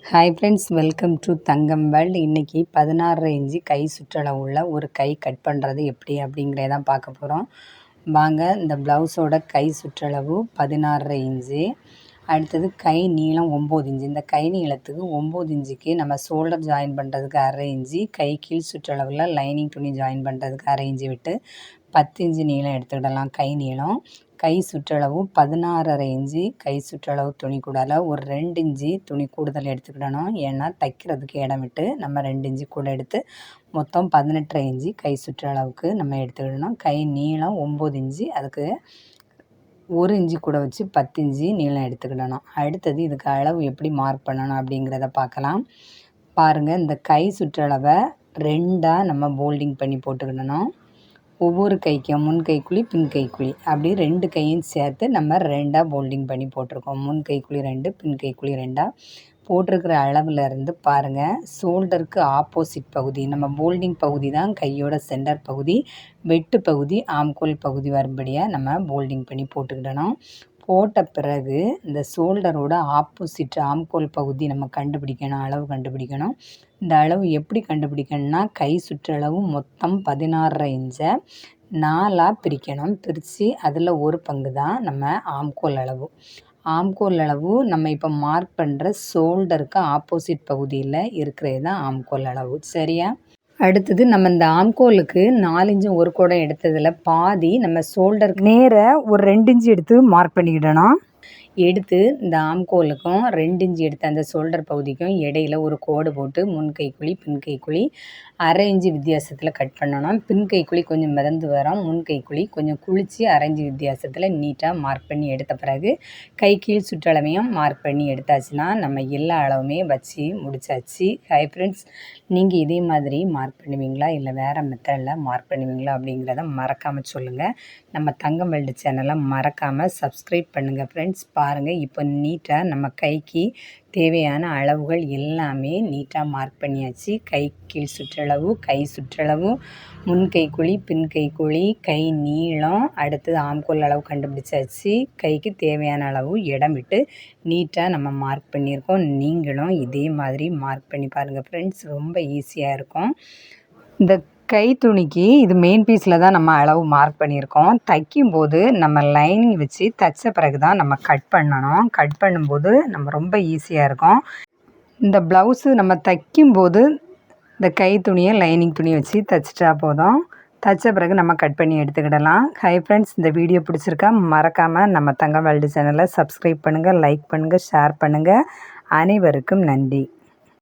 Hi friends, welcome to Thangam world. இன்றைக்கி 16 inch கை சுற்றளவு உள்ள ஒரு கை கட் பண்ணுறது எப்படி அப்படிங்கிறதான் பார்க்க போகிறோம். வாங்க. இந்த ப்ளவுஸோட கை சுற்றளவு 16 இன்ச்சு. அடுத்தது கை நீளம் 9 இன்ச்சு. இந்த கை நீளத்துக்கு 9 இன்ச்சுக்கு நம்ம ஷோல்டர் ஜாயின் பண்ணுறதுக்கு அரை இன்ச்சு, கை கீழ் சுற்றளவில் லைனிங் துணி ஜாயின் பண்ணுறதுக்கு அரை இன்ச்சு விட்டு 10 இன்ச்சு நீளம் எடுத்துக்கிடலாம். கை நீளம் கை சுற்றளவு 16.5 இன்ச்சு. கை சுற்றளவு துணி கூடால ஒரு 2 இன்ச்சு துணி கூடுதல் எடுத்துக்கிடணும். ஏன்னா தைக்கிறதுக்கு இடம் விட்டு நம்ம 2 இன்ச்சு கூட எடுத்து மொத்தம் 18.5 இன்ச்சு கை சுற்றளவுக்கு நம்ம எடுத்துக்கிடணும். கை நீளம் 9 இன்ச்சு, அதுக்கு 1 இன்ச்சு கூட வச்சு 10 இன்ச்சு நீளம் எடுத்துக்கிடணும். அடுத்தது இதுக்கு அளவு எப்படி மார்க் பண்ணணும் அப்படிங்கிறத பார்க்கலாம். பாருங்கள், இந்த கை சுற்றளவை 2ஆக நம்ம போல்டிங் பண்ணி போட்டுக்கிடணும். ஒவ்வொரு கைக்கும் முன் கைக்குழி பின் கைக்குழி அப்படி 2 கையும் சேர்த்து நம்ம 2ஆக போல்டிங் பண்ணி போட்டிருக்கோம். முன் கைக்குழி 2, பின் கைக்குழி 2ஆக போட்டிருக்கிற அளவுலேருந்து பாருங்கள், ஷோல்டருக்கு ஆப்போசிட் பகுதி நம்ம போல்டிங் பகுதி தான் கையோட சென்டர் பகுதி, வெட்டு பகுதி ஆம்கோல் பகுதி வரும்படியாக நம்ம போல்டிங் பண்ணி போட்டுக்கிடணும். போட்ட பிறகு இந்த ஷோல்டரோட ஆப்போசிட் ஆம்கோல் பகுதி நம்ம கண்டுபிடிக்கணும், அளவு கண்டுபிடிக்கணும். இந்த அளவு எப்படி கண்டுபிடிக்கணும்னா, கை சுற்றளவு மொத்தம் 16.5 இன்ச்சை 4ஆக பிரிக்கணும். பிரித்து அதில் ஒரு பங்கு தான் நம்ம ஆம்கோல் அளவு. ஆம்கோல் அளவு நம்ம இப்போ மார்க் பண்ணுற ஷோல்டருக்கு ஆப்போசிட் பகுதியில் இருக்கிறது தான் ஆம்கோல் அளவு. சரியா? அடுத்தது நம்ம இந்த ஆம்கோலுக்கு 4 இன்ச்சு ஒரு குடம் எடுத்ததில் பாதி நம்ம ஷோல்டருக்கு நேராக ஒரு 2 இன்ச்சு எடுத்து மார்க் பண்ணிக்கிடணும். எடுத்து இந்த ஆம்கோலுக்கும் 2 இன்ச்சு எடுத்து அந்த ஷோல்டர் பகுதிக்கும் இடையில ஒரு கோடு போட்டு முன் கைக்குழி பின் கைக்குழி அரை இன்ச்சு வித்தியாசத்தில் கட் பண்ணணும். பின் கைக்குழி கொஞ்சம் மிதந்து வரும், முன் கைக்குழி கொஞ்சம் குளித்து அரை இன்ச்சு வித்தியாசத்தில் நீட்டாக மார்க் பண்ணி எடுத்த பிறகு கை கீழ் சுற்றளவையும் மார்க் பண்ணி எடுத்தாச்சுன்னா நம்ம எல்லா அளவுமே வச்சு முடிச்சாச்சு. ஹை ஃப்ரெண்ட்ஸ், நீங்கள் இதே மாதிரி மார்க் பண்ணுவீங்களா இல்லை வேறு மெத்தடில் மார்க் பண்ணுவீங்களா அப்படிங்கிறத மறக்காமல் சொல்லுங்கள். நம்ம தங்கம் வேர்ல்டு சேனலை மறக்காமல் சப்ஸ்கிரைப் பண்ணுங்கள் ஃப்ரெண்ட்ஸ். பாருங்கள், இப்போ நீட்டாக நம்ம கைக்கு தேவையான அளவுகள் எல்லாமே நீட்டாக மார்க் பண்ணியாச்சு. கை கீழ் சுற்றளவு, கை சுற்றளவு, முன் கைக்குழி பின் கைக்குழி, கை நீளம், அடுத்தது ஆம்கோல் அளவு கண்டுபிடிச்சாச்சு. கைக்கு தேவையான அளவு இடம் விட்டு நீட்டாக நம்ம மார்க் பண்ணியிருக்கோம். நீங்களும் இதே மாதிரி மார்க் பண்ணி பாருங்கள் ஃப்ரெண்ட்ஸ், ரொம்ப ஈஸியாக இருக்கும். இந்த கை துணிக்கு இது மெயின் பீஸில் தான் நம்ம அளவு மார்க் பண்ணியிருக்கோம். தைக்கும்போது நம்ம லைனிங் வச்சு தைச்ச பிறகு தான் நம்ம கட் பண்ணணும். கட் பண்ணும்போது நம்ம ரொம்ப ஈஸியாக இருக்கும். இந்த ப்ளவுஸு நம்ம தைக்கும்போது இந்த கை துணியை லைனிங் துணியை வச்சு தைச்சிட்டா போதும். தைச்ச பிறகு நம்ம கட் பண்ணி எடுத்துக்கிடலாம். ஹை ஃப்ரெண்ட்ஸ், இந்த வீடியோ பிடிச்சிருக்கா மறக்காமல் நம்ம தங்கம் வேர்ல்டு சேனலை சப்ஸ்கிரைப் பண்ணுங்கள், லைக் பண்ணுங்கள், ஷேர் பண்ணுங்கள். அனைவருக்கும் நன்றி.